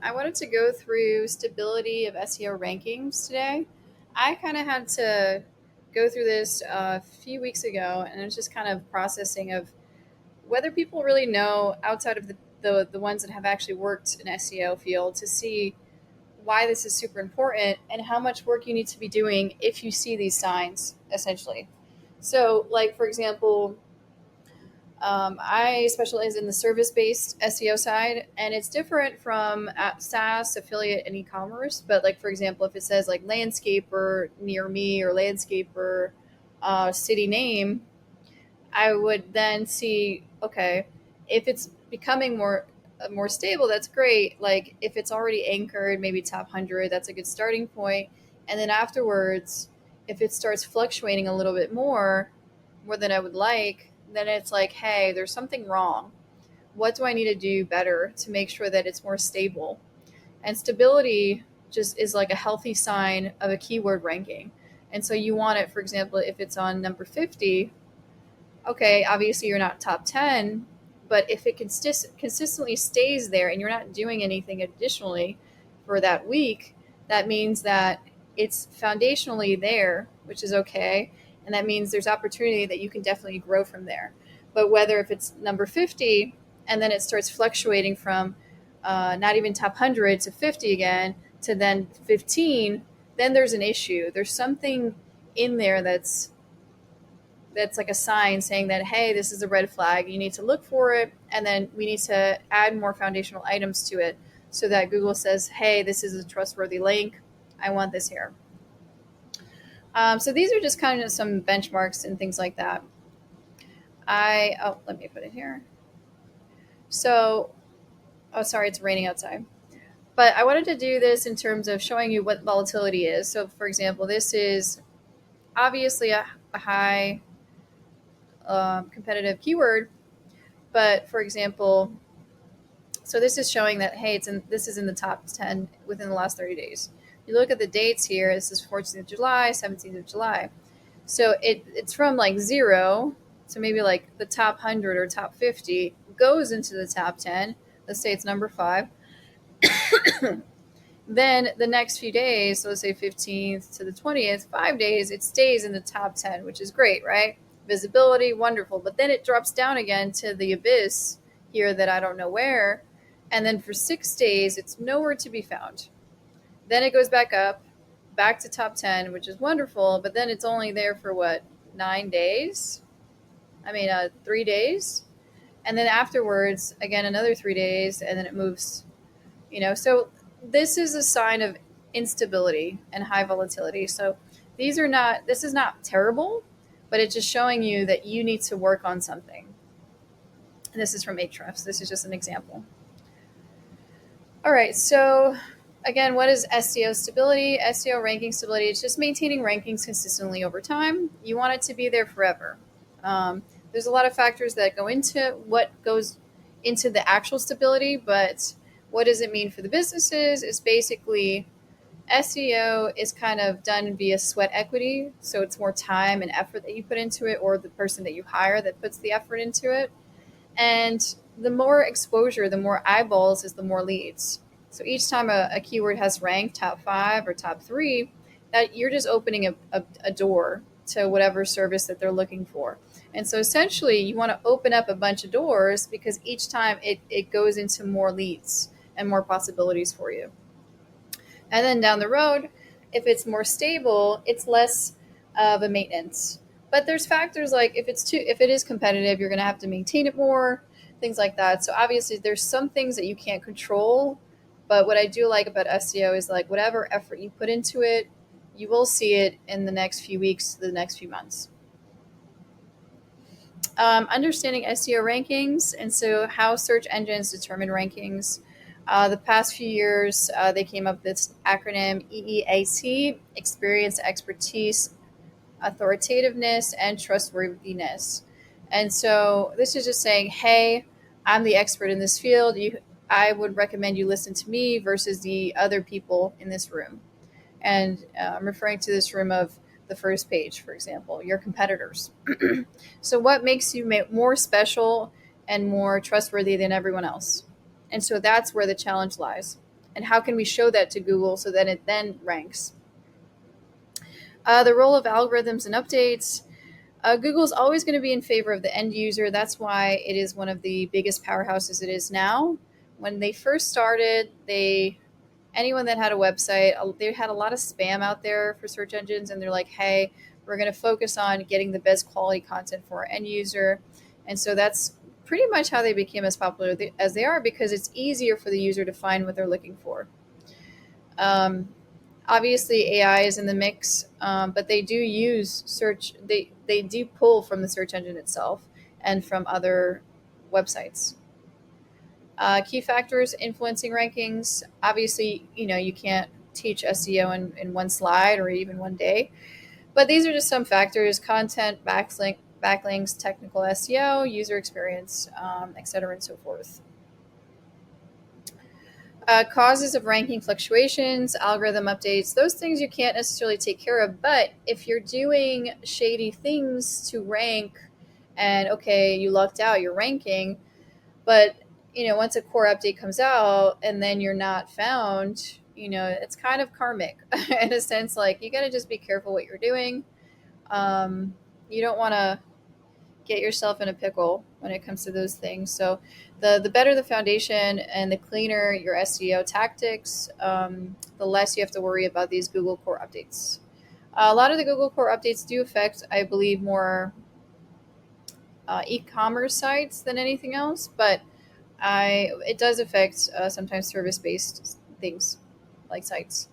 I wanted to go through stability of SEO rankings today. I kind of had to go through this a few weeks ago, and it was just kind of processing of whether people really know outside of the ones that have actually worked in SEO field to see why this is super important and how much work you need to be doing if you see these signs, essentially. So, like, for example, I specialize in the service-based SEO side, and it's different from SaaS, affiliate, and e-commerce. But like for example, if it says like landscaper near me or landscaper city name, I would then see okay if it's becoming more stable. That's great. Like if it's already anchored, maybe top 100, that's a good starting point. And then afterwards, if it starts fluctuating a little bit more than I would like, then it's like, hey, there's something wrong. What do I need to do better to make sure that it's more stable? And stability just is like a healthy sign of a keyword ranking. And so you want it, for example, if it's on number 50, okay, obviously you're not top 10, but if it consistently stays there and you're not doing anything additionally for that week, that means that it's foundationally there, which is okay. And that means there's opportunity that you can definitely grow from there. But whether if it's number 50 and then it starts fluctuating from not even top 100 to 50 again to then 15, then there's an issue. There's something in there that's like a sign saying that, hey, this is a red flag. You need to look for it. And then we need to add more foundational items to it so that Google says, hey, this is a trustworthy link. I want this here. So these are just kind of some benchmarks and things like that. Let me put it here. So, sorry, it's raining outside. But I wanted to do this in terms of showing you what volatility is. So, for example, this is obviously a high competitive keyword. But for example, so this is showing that, hey, this is in the top 10 within the last 30 days. You look at the dates here. This is 14th of July, 17th of July. So it's from like 0 to maybe like the top 100 or top 50 goes into the top 10. Let's say it's number 5. Then the next few days, so let's say 15th to the 20th, 5 days, it stays in the top 10, which is great, right? Visibility, wonderful. But then it drops down again to the abyss here that I don't know where. And then for 6 days, it's nowhere to be found. Then it goes back up, back to top 10, which is wonderful. But then it's only there for what, 9 days? 3 days. And then afterwards, again, another 3 days, and then it moves, So this is a sign of instability and high volatility. So this is not terrible, but it's just showing you that you need to work on something. And this is from Ahrefs. This is just an example. All right, so again, what is SEO stability? SEO ranking stability is just maintaining rankings consistently over time. You want it to be there forever. There's a lot of factors that go into what goes into the actual stability, but what does it mean for the businesses is basically SEO is kind of done via sweat equity. So it's more time and effort that you put into it, or the person that you hire that puts the effort into it. And the more exposure, the more eyeballs is the more leads. So each time a keyword has ranked top 5 or top 3, that you're just opening a door to whatever service that they're looking for. And so essentially you want to open up a bunch of doors because each time it goes into more leads and more possibilities for you. And then down the road, if it's more stable, it's less of a maintenance. But there's factors like if it is competitive, you're going to have to maintain it more, things like that. So obviously there's some things that you can't control, but what I do like about SEO is like whatever effort you put into it, you will see it in the next few weeks, the next few months. Understanding SEO rankings, and so how search engines determine rankings. The past few years, they came up with this acronym EEAT: experience, expertise, authoritativeness, and trustworthiness. And so this is just saying, hey, I'm the expert in this field. I would recommend you listen to me versus the other people in this room. And I'm referring to this room of the first page, for example, your competitors. So what makes you more special and more trustworthy than everyone else? And so that's where the challenge lies. and how can we show that to Google so that it then ranks? The role of algorithms and updates. Google's always going to be in favor of the end user. That's why it is one of the biggest powerhouses it is now. When they first started, anyone that had a website, they had a lot of spam out there for search engines, and they're like, hey, we're going to focus on getting the best quality content for our end user. And so that's pretty much how they became as popular as they are, because it's easier for the user to find what they're looking for. Obviously, AI is in the mix, but they do use search. They do pull from the search engine itself and from other websites. Key factors influencing rankings. Obviously, you can't teach SEO in one slide or even one day, but these are just some factors: content, backlinks, technical SEO, user experience, etc., and so forth. Causes of ranking fluctuations, algorithm updates, those things you can't necessarily take care of. But if you're doing shady things to rank, and okay, you lucked out, you're ranking, but once a core update comes out and then you're not found, it's kind of karmic in a sense. Like, you got to just be careful what you're doing. You don't want to get yourself in a pickle when it comes to those things. So the better the foundation and the cleaner your SEO tactics, the less you have to worry about these Google core updates. A lot of the Google core updates do affect, I believe, more e-commerce sites than anything else, but it does affect sometimes service-based things like sites.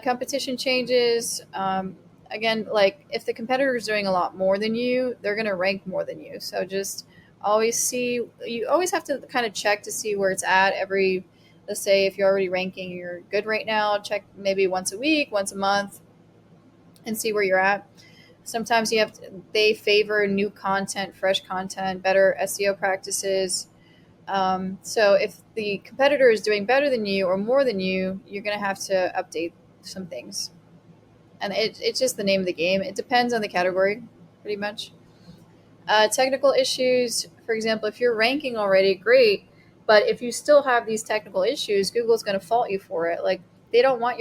Competition changes. Again, like, if the competitor is doing a lot more than you, they're going to rank more than you. So just you always have to kind of check to see where it's at let's say if you're already ranking, you're good right now, check maybe once a week, once a month, and see where you're at. Sometimes they favor new content, fresh content, better SEO practices. So if the competitor is doing better than you or more than you, you're going to have to update some things. And it's just the name of the game. It depends on the category, pretty much. Technical issues, for example, if you're ranking already, great. But if you still have these technical issues, Google's going to fault you for it. Like, they don't want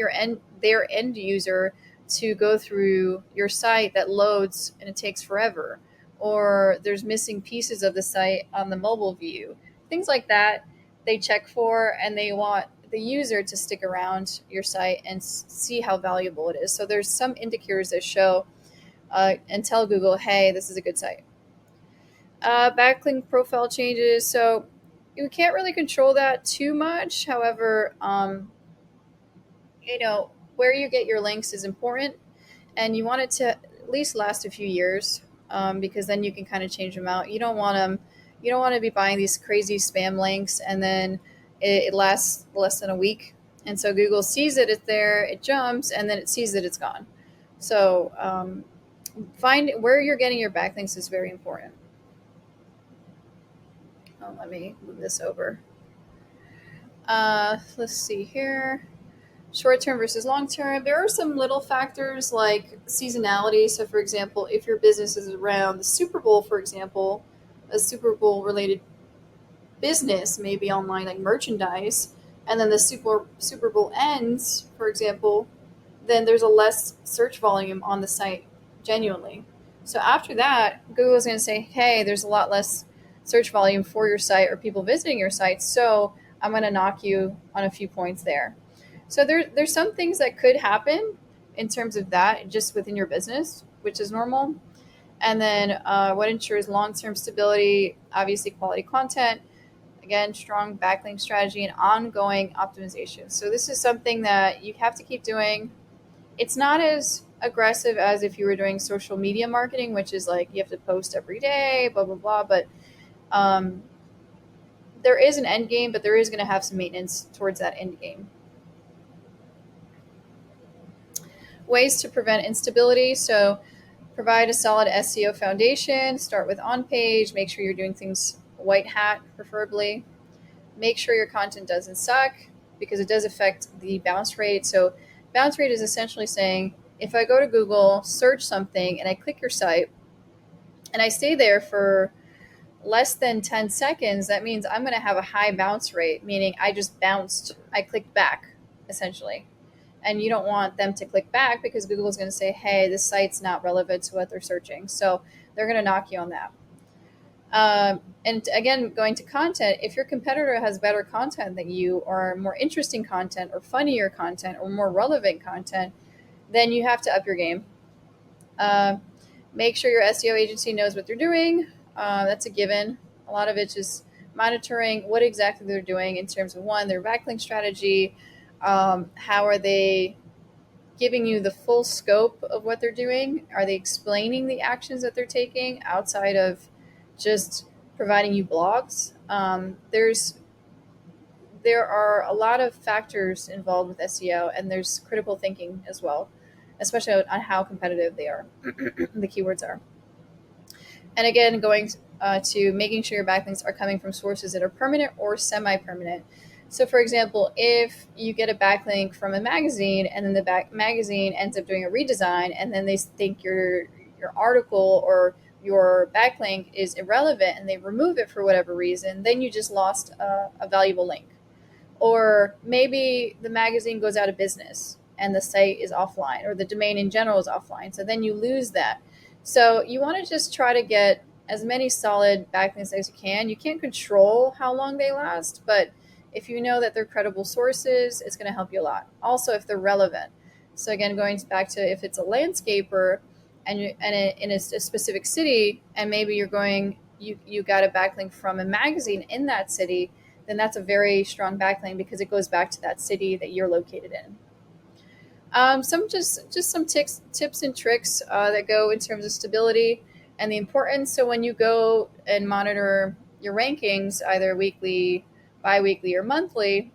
their end user to go through your site that loads and it takes forever, or there's missing pieces of the site on the mobile view. Things like that they check for, and they want the user to stick around your site and see how valuable it is. So there's some indicators that show and tell Google, hey, this is a good site. Backlink profile changes. So you can't really control that too much. However, where you get your links is important, and you want it to at least last a few years, because then you can kind of change them out. You don't want to be buying these crazy spam links and then it lasts less than a week. And so Google sees that it's there, it jumps, and then it sees that it's gone. So find where you're getting your backlinks is very important. Let me move this over. Let's see here. Short-term versus long-term. There are some little factors like seasonality. So, for example, if your business is around the Super Bowl, for example, a Super Bowl-related business, maybe online, like merchandise, and then the Super Bowl ends, for example, then there's a less search volume on the site, genuinely. So after that, Google's going to say, hey, there's a lot less search volume for your site or people visiting your site, so I'm going to knock you on a few points there. So there's some things that could happen in terms of that just within your business, which is normal. And then what ensures long-term stability, obviously quality content, again, strong backlink strategy, and ongoing optimization. So this is something that you have to keep doing. It's not as aggressive as if you were doing social media marketing, which is like you have to post every day, blah, blah, blah. But there is an end game, but there is going to have some maintenance towards that end game. Ways to prevent instability. So provide a solid SEO foundation. Start with on-page. Make sure you're doing things white hat, preferably. Make sure your content doesn't suck, because it does affect the bounce rate. So bounce rate is essentially saying, if I go to Google, search something, and I click your site, and I stay there for, less than 10 seconds, that means I'm going to have a high bounce rate, meaning I just bounced, I clicked back, essentially. And you don't want them to click back because Google's going to say, hey, this site's not relevant to what they're searching. So they're going to knock you on that. And again, going to content, if your competitor has better content than you, or more interesting content, or funnier content, or more relevant content, then you have to up your game. Make sure your SEO agency knows what they're doing. That's a given. A lot of it's just monitoring what exactly they're doing in terms of, one, their backlink strategy. How are they giving you the full scope of what they're doing? Are they explaining the actions that they're taking outside of just providing you blogs? There are a lot of factors involved with SEO, and there's critical thinking as well, especially on how competitive they are, the keywords are. And again, going to making sure your backlinks are coming from sources that are permanent or semi-permanent. So for example, if you get a backlink from a magazine and then the magazine ends up doing a redesign, and then they think your article or your backlink is irrelevant and they remove it for whatever reason, then you just lost a valuable link. Or maybe the magazine goes out of business and the site is offline, or the domain in general is offline. So then you lose that. So you want to just try to get as many solid backlinks as you can. You can't control how long they last, but if you know that they're credible sources, it's going to help you a lot. Also, if they're relevant. So again, going back to if it's a landscaper and in a specific city, and maybe you got a backlink from a magazine in that city, then that's a very strong backlink because it goes back to that city that you're located in. Some tips and tricks that go in terms of stability and the importance. So when you go and monitor your rankings, either weekly, bi-weekly, or monthly,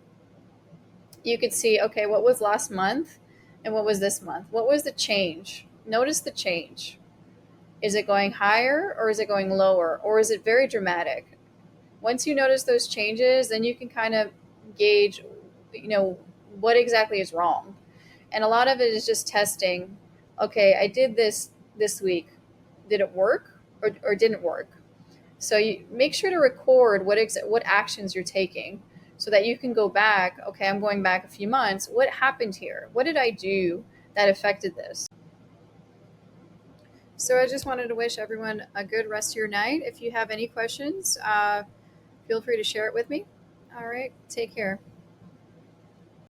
you could see, okay, what was last month and what was this month? What was the change? Notice the change. Is it going higher or is it going lower, or is it very dramatic? Once you notice those changes, then you can kind of gauge, what exactly is wrong. And a lot of it is just testing. Okay, I did this week. Did it work or didn't work? So you make sure to record what actions you're taking so that you can go back. Okay, I'm going back a few months. What happened here? What did I do that affected this? So I just wanted to wish everyone a good rest of your night. If you have any questions, feel free to share it with me. All right, take care.